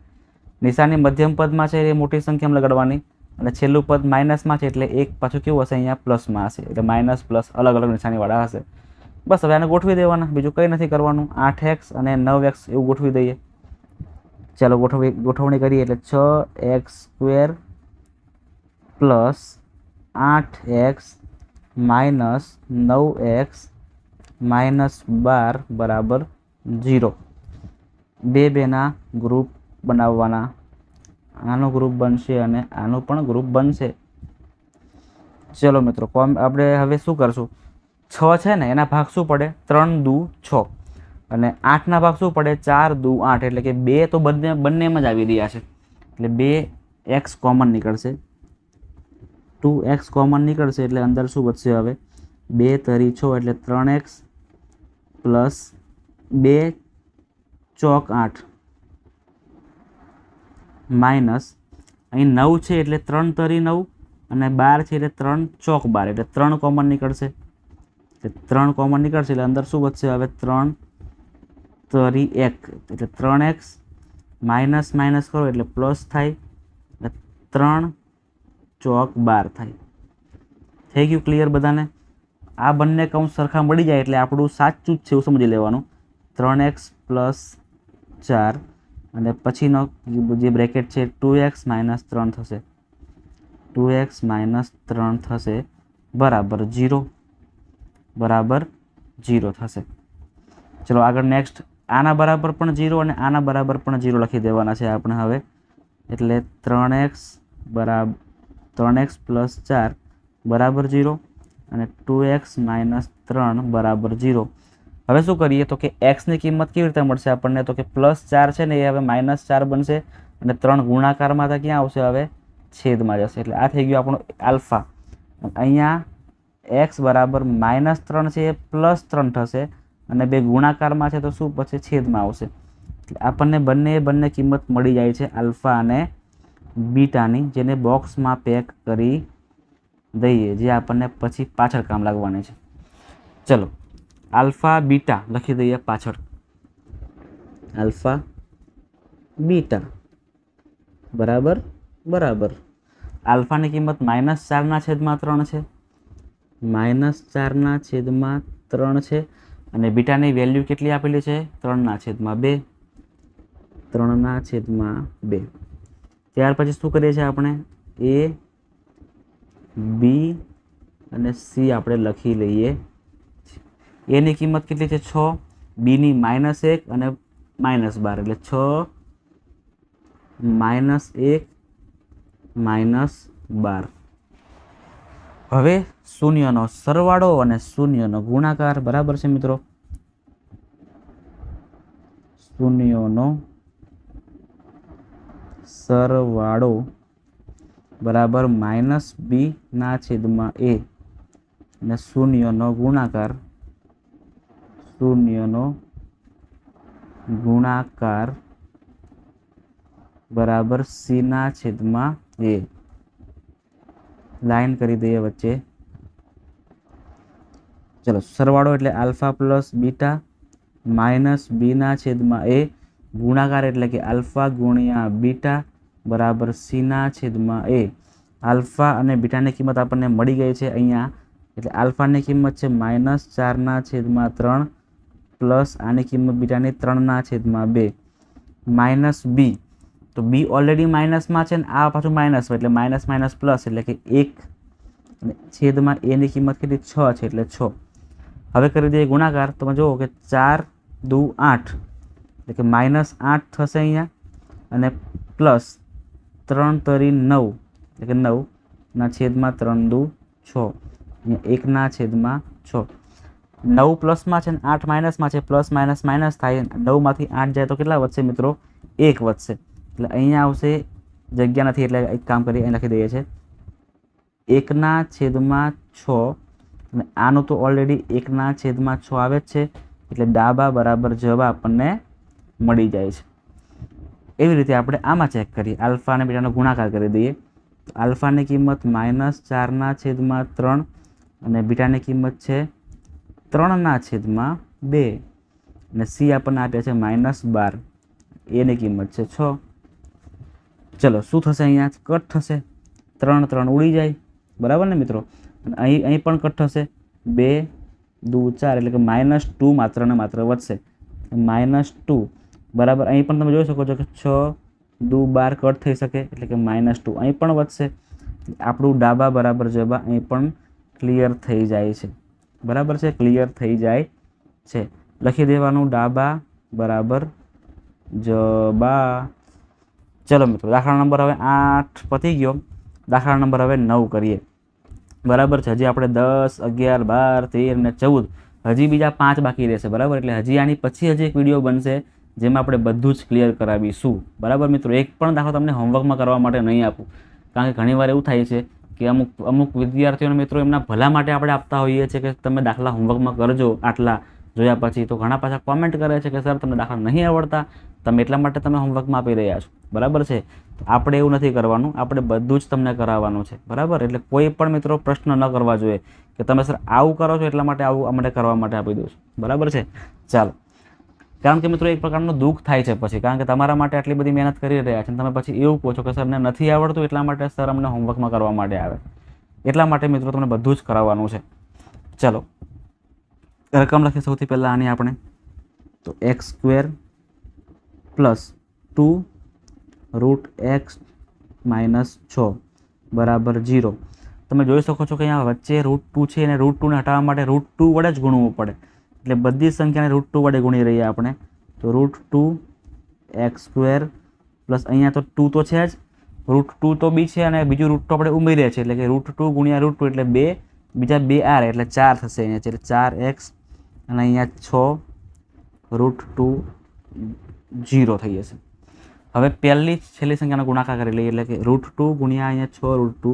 નિશાની મધ્યમ પદમાં છે એ મોટી સંખ્યામાં લગાડવાની અને છેલ્લું પદ માઇનસમાં છે એટલે 1 પાછું કેવું હશે, અહીંયા પ્લસમાં હશે એટલે માઇનસ પ્લસ અલગ અલગ નિશાનીવાળા હશે. બસ હવે આને ગોઠવી દેવાના, બીજું કંઈ નથી કરવાનું. 8x અને 9x એવું ગોઠવી દઈએ. ચાલો ગોઠવણી કરીએ એટલે 6x² + 8x - 9x - 12 બરાબર 0. બે બેના ગ્રુપ બનાવવાના. આનું ગ્રુપ બનશે અને આનું પણ ગ્રુપ બનશે. ચલો મિત્રો, આપણે હવે શું કરશું, 6 છે ને એના ભાગ શું પડે, 3 દુ 6 અને 8ના ભાગ શું પડે, 4 દુ 8 એટલે કે 2 તો બંનેમાં જ આવી રહ્યા છે એટલે 2x કોમન નીકળશે. 2x કોમન નીકળશે એટલે અંદર શું વધશે હવે, 2 તરી 6 એટલે 3x + 2 ચોક 8 માઇનસ અહીં 9 છે એટલે 3 તરી 9 અને 12 છે એટલે 3 ચોક 12 એટલે 3 કોમન નીકળશે. 3 કોમન નીકળશે એટલે અંદર શું વધશે હવે, 3 તરી 1 એટલે 3x માઇનસ માઇનસ કરો એટલે પ્લસ થાય એટલે 3 ચોક 12 થાય. થઈ ગયું ક્લિયર બધાને? આ બંને કૌંસ સરખા મળી જાય એટલે આપણું સાચું જ છે એવું સમજી લેવાનું. 3x + 4 અને પછીનો જે બ્રેકેટ છે 2x - 3 થશે. 2x - 3 થશે બરાબર 0, બરાબર 0 થશે. ચલો આગળ નેક્સ્ટ. આના બરાબર પણ 0 અને આના બરાબર પણ 0 લખી દેવાના છે આપણે હવે. એટલે 3x + 4 બરાબર 0 અને 2x - 3 બરાબર 0. હવે શું કરીએ તો કે એક્સની કિંમત કેવી રીતે મળશે આપણને, તો કે +4 છે ને એ હવે -4 બનશે અને 3 ગુણાકારમાં તો ક્યાં આવશે હવે, છેદમાં જશે. એટલે આ થઈ ગયું આપણું આલ્ફા. અહીંયા x બરાબર -3 છે એ +3 થશે અને 2 ગુણાકારમાં છે તો શું પછી છેદમાં આવશે. એટલે આપણને બંને કિંમત મળી જાય છે આલ્ફા અને બીટાની, જેને બોક્સમાં પેક કરી દઈએ, જે આપણને પછી પાછળ કામ લાગવાની છે. ચલો આલ્ફા બીટા લખી દઈએ પાછળ. આલ્ફા બીટા બરાબર બરાબર. આલ્ફાની કિંમત -4/3 છે, -4/3 છે અને બીટાની વેલ્યુ કેટલી આપેલી છે, 3/2, 3/2. ત્યાર પછી શું કરીએ છીએ આપણે, a b અને c આપણે લખી લઈએ. a ની કિંમત કેટલી છે, 6, b ની -1 અને -12 એટલે 6 -1 -12. હવે શૂન્યનો સરવાળો અને શૂન્યનો ગુણાકાર બરાબર છે મિત્રો. શૂન્યનો સરવાળો બરાબર -b/a અને શૂન્યનો ગુણાકાર, શૂન્યનો ગુણાકાર બરાબર c/a લાઈન કરી દઈએ વચ્ચે. ચલો સરવાળો એટલે alpha plus beta minus b/a ગુણાકાર એટલે કે આલ્ફા ગુણ્યા બીટા બરાબર c/a. આલ્ફા અને બીટાની કિંમત આપણને મળી ગઈ છે અહીંયા. એટલે આલ્ફાની કિંમત છે -4/3 પ્લસ આની કિંમત બીટાની 3/2 માઇનસ બી. તો બી ઓલરેડી માઇનસમાં છે ને આ પાછું માઇનસ એટલે માઇનસ માઇનસ પ્લસ એટલે કે 1 અને છેદમાં એની કિંમત કેટલી 6 છે એટલે 6. હવે કરી દઈએ ગુણાકાર. તમે જુઓ કે 4 દુ 8 એટલે કે -8 થશે અહીંયા અને પ્લસ 3 તરી 9 એટલે કે 9/3 દુ 6 અહીંયા 1/6. 9 પ્લસમાં છે ને 8 માઇનસમાં છે, પ્લસ માઇનસ માઇનસ થાય. 9માંથી 8 જાય તો કેટલા વધશે મિત્રો? 1 વધશે. એટલે અહીંયા આવશે, જગ્યા નથી એટલે એક કામ કરી અહીં લખી દઈએ છીએ 1/6 અને આનું તો ઓલરેડી 1/6 આવે જ છે એટલે ડાબા બરાબર જવાબ આપણને મળી જાય છે. એવી રીતે આપણે આમાં ચેક કરીએ. આલ્ફા અને બીટાનો ગુણાકાર કરી દઈએ. આલ્ફાની કિંમત -4/3 અને બીટાની કિંમત છે 3/2 અને સી આપણને આપ્યા છે -12, એની કિંમત છે 6. ચલો શું થશે? અહીંયા કટ થશે, 3 ઉડી જાય, બરાબર ને મિત્રો? અને અહીં પણ કટ થશે, 2 દુ 4 એટલે કે -2 માત્ર ને માત્ર વધશે, -2 બરાબર. અહીં પણ તમે જોઈ શકો છો કે 6 દુ 12 કટ થઈ શકે એટલે કે -2. અહીં પણ વધશે. આપણું ડાબા બરાબર જવાબ અહીં પણ ક્લિયર થઈ જાય છે, બરાબર છે? ક્લિયર થઈ જાય છે. લખી દેવાનું ડાબા બરાબર જબા. ચલો મિત્રો, દાખલા નંબર હવે 8 પતી ગયો. દાખલા નંબર હવે 9 કરીએ, બરાબર છે? હજી આપણે 10, 11, 12, 13 ને 14 હજી બીજા 5 બાકી રહેશે, બરાબર? એટલે હજી આની પછી હજી એક વિડીયો બનશે જેમાં આપણે બધું જ ક્લિયર કરાવીશું, બરાબર મિત્રો? એક પણ દાખલો તમને હોમવર્કમાં કરવા માટે નહીં આપું, કારણ કે ઘણીવાર એવું થાય છે કે અમુક વિદ્યાર્થીઓને મિત્રો એમના ભલા માટે આપણે આપતા હોઈએ છીએ કે તમે દાખલા હોમવર્કમાં કરજો આટલા જોયા પછી. તો ઘણા પાછા કોમેન્ટ કરે છે કે સર તમને દાખલા નહીં આવડતા, તમે એટલા માટે તમે હોમવર્કમાં આપી રહ્યા છો, બરાબર છે? તો આપણે એવું નથી કરવાનું, આપણે બધું જ તમને કરાવવાનું છે, બરાબર? એટલે કોઈ પણ મિત્રો પ્રશ્ન ન કરવા જોઈએ કે તમે સર આવું કરો છો એટલા માટે આવું અમને કરવા માટે આપી દઉં છું, બરાબર છે? ચાલો, કારણ કે મિત્રો એક પ્રકારનું દુઃખ થાય છે પછી, કારણ કે તમારા માટે આટલી બધી મહેનત કરી રહ્યા છે અને તમે પછી એવું કહો છો કે સરને નથી આવડતું એટલા માટે સર અમને હોમવર્કમાં કરવા માટે આવે. એટલા માટે મિત્રો તમને બધું જ કરાવવાનું છે. ચલો, રકમ લખીએ સૌથી પહેલાં આની આપણે. તો x² + 2√x - 6 બરાબર 0. તમે જોઈ શકો છો કે અહીંયા વચ્ચે √2 છે અને √2 ને હટાવવા માટે √2 વડે જ ગુણવું પડે. એટલે બધી સંખ્યાને √2 વડે ગુણી રહીએ આપણે. તો √2x² પ્લસ અહીંયા તો 2 તો છે જ, √2 તો બી છે અને બીજું √2 આપણે ઉમેરીએ છીએ એટલે કે √2 ગુણ્યા √2 એટલે 2, બીજા 2 r એટલે 4 થશે અહીંયા છે, એટલે 4x અને અહીંયા 6 √2 0 થઈ જશે. હવે પહેલી છેલ્લી સંખ્યાનો ગુણાકાર કરી લઈએ એટલે કે √2 ગુણ્યા અહીંયા 6 √2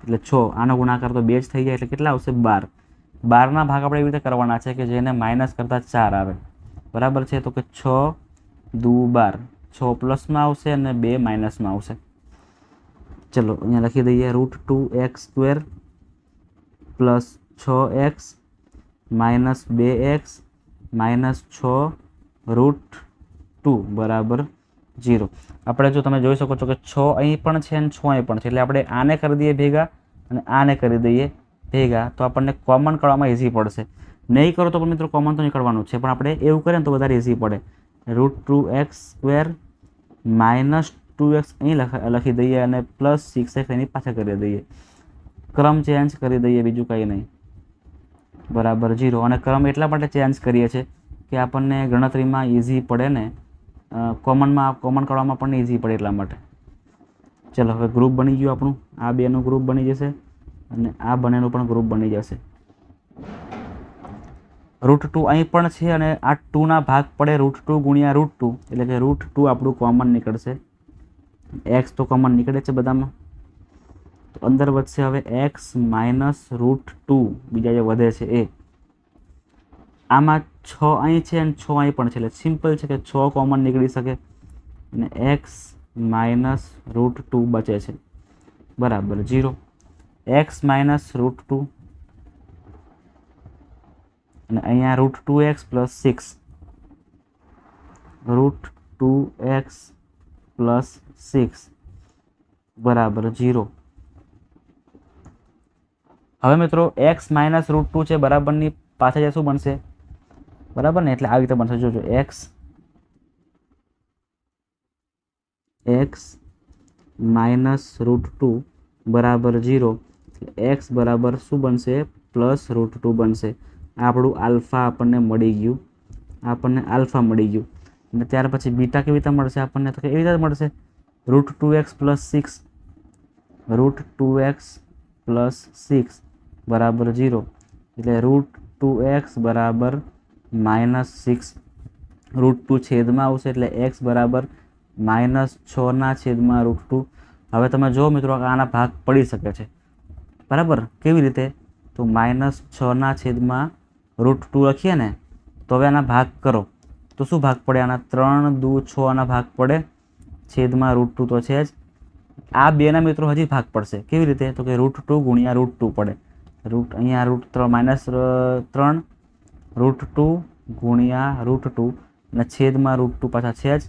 એટલે 6, આનો ગુણાકાર તો 2 જ થઈ જાય એટલે કેટલા આવશે? 12. 12ના ભાગ આપણે એવી રીતે કરવાના છે કે જેને માઇનસ કરતાં 4 આવે, બરાબર છે? તો કે 6 દુ 12, 6 પ્લસમાં આવશે અને 2 માઇનસમાં આવશે. ચલો અહીંયા લખી દઈએ √2x² plus 6x minus 2x minus 6 √2 બરાબર 0. આપણે જો તમે જોઈ શકો છો કે 6 અહીં પણ છે અને 6 અહીં પણ છે, એટલે આપણે આને કરી દઈએ ભેગા અને આને કરી દઈએ ભેગા, તો આપણને કોમન કરવામાં ઇઝી પડશે. નહીં કરો તો પણ મિત્રો કોમન તો નીકળવાનું છે, પણ આપણે એવું કરીએ ને તો વધારે ઇઝી પડે. √2x² માઇનસ 2x અહીં લખી દઈએ અને પ્લસ 6x એની પાછળ કરી દઈએ. ક્રમ ચેન્જ કરી દઈએ, બીજું કંઈ નહીં, બરાબર 0. અને ક્રમ એટલા માટે ચેન્જ કરીએ છીએ કે આપણને ગણતરીમાં ઇઝી પડે ને, કોમન કરવામાં પણ ઇઝી પડે એટલા માટે. ચલો હવે ગ્રુપ બની ગયું આપણું, આ બેનું ગ્રુપ બની જશે અને આ બંનેનું પણ ગ્રુપ બની જશે. √2 અહીં પણ છે અને આ 2ના ભાગ પડે √2 ગુણ્યા √2 એટલે કે √2 આપણું કોમન નીકળશે. x તો કોમન નીકળે છે બધામાં, તો અંદર વધશે હવે x - √2, બીજા જે વધે છે એ. આમાં 6 અહીં છે અને 6 અહીં પણ છે, એટલે સિમ્પલ છે કે 6 કોમન નીકળી શકે અને x માઇનસ √2 બચે છે બરાબર 0. x માઇનસ √2 અને અહીંયા √2x પ્લસ 6 √2x પ્લસ 6 બરાબર 0. હવે મિત્રો x માઇનસ √2 છે બરાબરની પાછળ શું બનશે બરાબર ને, એટલે આવી રીતે બનશે. જોજો x માઇનસ √2 બરાબર 0, x બરાબર શું બનશે પ્લસ √2 બનશે. આપણું આલ્ફા આપણને મળી ગયું, અને ત્યાર પછી બીટા કેવી રીતે મળશે આપણને, તો એવી રીતે મળશે √2x પ્લસ 6 √2x પ્લસ 6 બરાબર 0, એટલે √2x બરાબર -6, √2 છેદમાં આવશે એટલે x બરાબર -6/√2. હવે તમે જો મિત્રો આના ભાગ પડી શકે છે બરાબર, કેવી રીતે, તો -6/√2 લખીએ ને, તો હવે આના ભાગ કરો તો શું ભાગ પડે, આના 3 દુ 6 આના ભાગ પડે, છેદમાં √2 તો છે જ. આ બેના મિત્રો હજી ભાગ પડશે, કેવી રીતે, તો કે √2 ગુણ્યા √2 પડે, અહીંયા -3 √2 ગુણ્યા √2 અને છેદમાં √2 પાછા છે જ.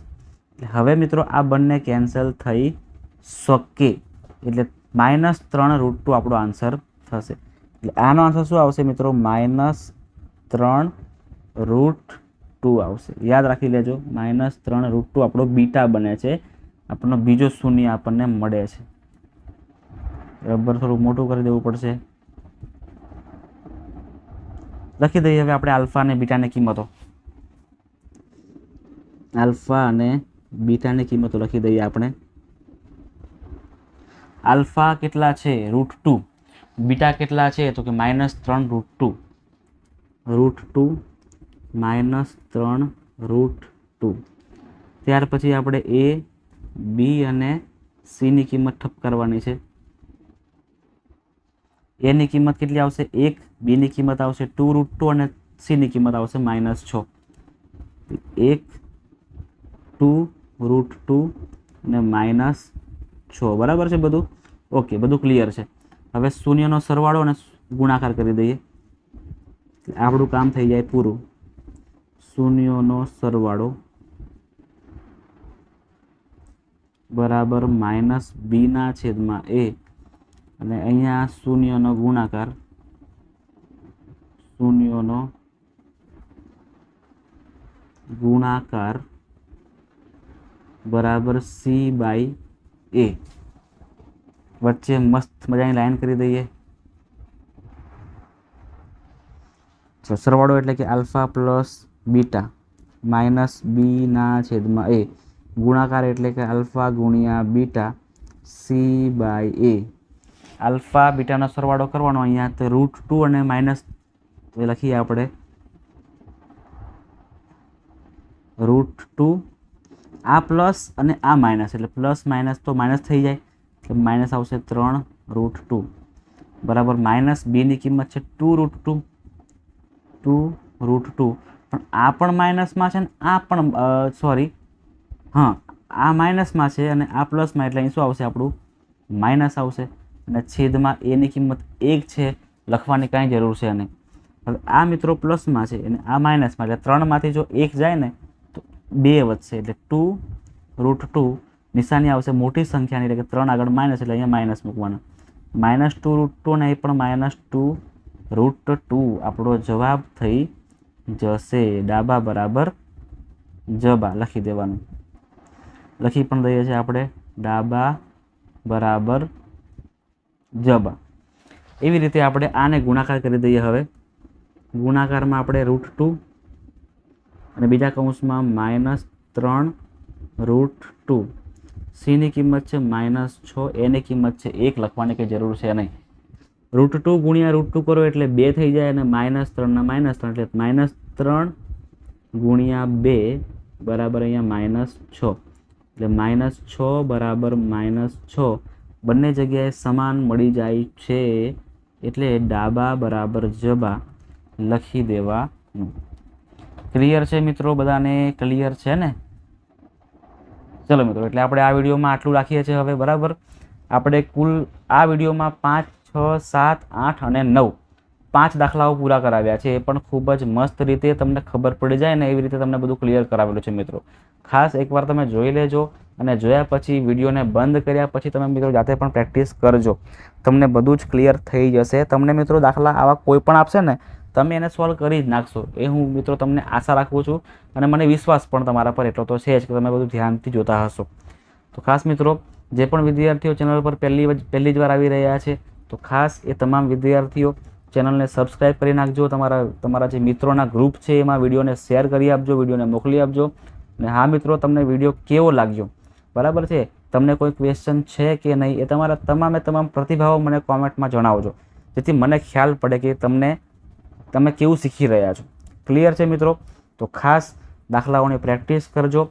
એટલે હવે મિત્રો આ બંને કેન્સલ થઈ શકે, એટલે -3 √2 આપણો આન્સર થશે. એટલે આનો આન્સર શું આવશે મિત્રો, -3 √2 આવશે. યાદ રાખી લેજો, -3 √2 આપણો બીટા બને છે, આપણનો બીજો શૂન્ય આપણને મળે છે. બરાબર, થોડું મોટું કરી દેવું પડશે. લખી દઈએ હવે આપણે આલ્ફા અને બીટાની કિંમતો. આલ્ફા અને બીટાની કિંમતો લખી દઈએ આપણે. આલ્ફા કેટલા છે √2, બીટા કેટલા છે તો કે -3 √2, -3 √2. ત્યાર પછી આપણે a, b અને c ની કિંમત ઠપ કરવાની છે. a ની કિંમત કેટલી આવશે 1, b ની કિંમત આવશે 2 √2 અને c ની કિંમત આવશે -6. 1 2 √2 અને -6 બરાબર છે બધું ઓકે, બધું ક્લિયર છે. હવે શૂન્યનો સરવાળો અને ગુણાકાર કરી દઈએ, આપણું કામ થઈ જાય પૂરું. શૂન્યનો સરવાળો બરાબર -b/a અને અહીંયા શૂન્યનો ગુણાકાર, બરાબર c/a. વચ્ચે મસ્ત મજાની લાઈન કરી દઈએ. સરવાળો એટલે કે આલ્ફા પ્લસ બીટા -b/a, ગુણાકાર એટલે કે આલ્ફા ગુણ્યા બીટા c/a. આલ્ફા બીટાનો સરવાળો કરવાનો, અહીંયા તો √2 અને માઇનસ લખીએ આપણે √2, આ પ્લસ અને આ માઇનસ, એટલે પ્લસ માઇનસ તો માઇનસ થઈ જાય, એટલે માઇનસ આવશે 3 √2 બરાબર -b ની કિંમત છે 2 √2, પણ આ પણ માઇનસમાં છે ને આ પણ આ માઇનસમાં છે અને આ પ્લસમાં, એટલે અહીં શું આવશે આપણું માઇનસ આવશે અને છેદમાં a ની કિંમત 1 છે, લખવાની કાંઈ જરૂર છે નહીં. હવે આ મિત્રો પ્લસમાં છે અને આ માઇનસમાં, એટલે 3માંથી જો 1 જાય ને તો 2 વધશે, એટલે 2 √2 નિશાની આવશે મોટી સંખ્યાની, એટલે કે 3 આગળ માઇનસ, એટલે અહીંયા માઇનસ મૂકવાના, -2 √2 અને એ પણ -2 √2 આપણો જવાબ થઈ જશે. ડાબા બરાબર જબા લખી દેવાનું, લખી પણ દઈએ છીએ આપણે ડાબા બરાબર જબા. એવી રીતે આપણે આને ગુણાકાર કરી દઈએ. હવે ગુણાકારમાં આપણે √2 અને બીજા કૌંસમાં -3 √2, c ની કિંમત છે -6, a ની કિંમત છે 1, લખવાની કંઈ જરૂર છે નહીં. √2 ગુણ્યા √2 કરો એટલે 2 થઈ જાય અને -3 ના -3, એટલે -3 ગુણ્યા 2 બરાબર અહીંયા -6, એટલે -6 બરાબર -6 બંને જગ્યાએ સમાન મળી જાય છે, એટલે ડાબા બરાબર જબા લખી દેવાનું. ક્લિયર છે મિત્રો? બધાને ક્લિયર છે ને? ચલો મિત્રો, એટલે આપણે આ વિડીયોમાં આટલું રાખીએ છીએ હવે, બરાબર. આપણે કુલ આ વિડીયોમાં 5, 6, 7, 8 અને 9 5 દાખલાઓ પૂરા કરાવ્યા છે. એ પણ ખૂબ જ મસ્ત રીતે તમને ખબર પડી જાય ને એવી રીતે તમને બધું ક્લિયર કરાવેલું છે મિત્રો. ખાસ એકવાર તમે જોઈ લેજો અને જોયા પછી વિડીયોને બંધ કર્યા પછી તમે મિત્રો જાતે પણ પ્રેક્ટિસ કરજો. તમને બધું જ ક્લિયર થઈ જશે. તમને મિત્રો દાખલા આવા કોઈ પણ આપશે ને તમે એને સોલ્વ કરી જ નાખશો, એ હું મિત્રો તમને આશા રાખું છું અને મને વિશ્વાસ પણ તમારા પર એટલો તો છે જ કે તમે બધું ધ્યાનથી જોતા હશો. તો ખાસ મિત્રો, જે પણ વિદ્યાર્થીઓ ચેનલ પર પહેલી જ વાર આવી રહ્યા છે તો ખાસ એ તમામ વિદ્યાર્થીઓ ચેનલને સબસ્ક્રાઈબ કરી નાખજો. તમારા જે મિત્રોના ગ્રુપ છે એમાં વિડીયોને શેર કરી આપજો, વિડીયોને મોકલી આપજો. અને હા મિત્રો, તમને વિડીયો કેવો લાગ્યો, બરાબર છે, તમને કોઈ ક્વેશ્ચન છે કે નહીં, એ તમારા તમામ પ્રતિભાવો મને કોમેન્ટમાં જણાવજો, જેથી મને ખ્યાલ પડે કે તમે કેવું શીખી રહ્યા છો. ક્લિયર છે મિત્રો? તો ખાસ દાખલાઓની પ્રેક્ટિસ કરજો.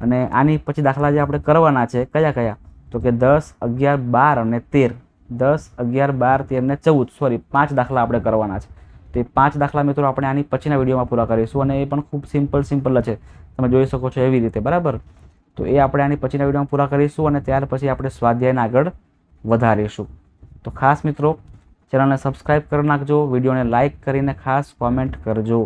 અને આની પછી દાખલા જે આપણે કરવાના છે કયા તો કે 10, 11, 12 અને 13. 10, 11, 12, 13 ને 14, સોરી 5 દાખલા આપણે કરવાના છે. તો એ 5 દાખલા મિત્રો આપણે આની પછીના વિડીયોમાં પૂરા કરીશું અને એ પણ ખૂબ સિમ્પલ છે, તમે જોઈ શકો છો એવી રીતે, બરાબર. તો એ આપણે આની પછીના વિડીયોમાં પૂરા કરીશું અને ત્યાર પછી આપણે સ્વાધ્યાયને આગળ વધારીશું. તો ખાસ મિત્રો, ચેનલને સબસ્ક્રાઈબ કરી નાખજો, વિડીયોને લાઇક કરીને ખાસ કોમેન્ટ કરજો.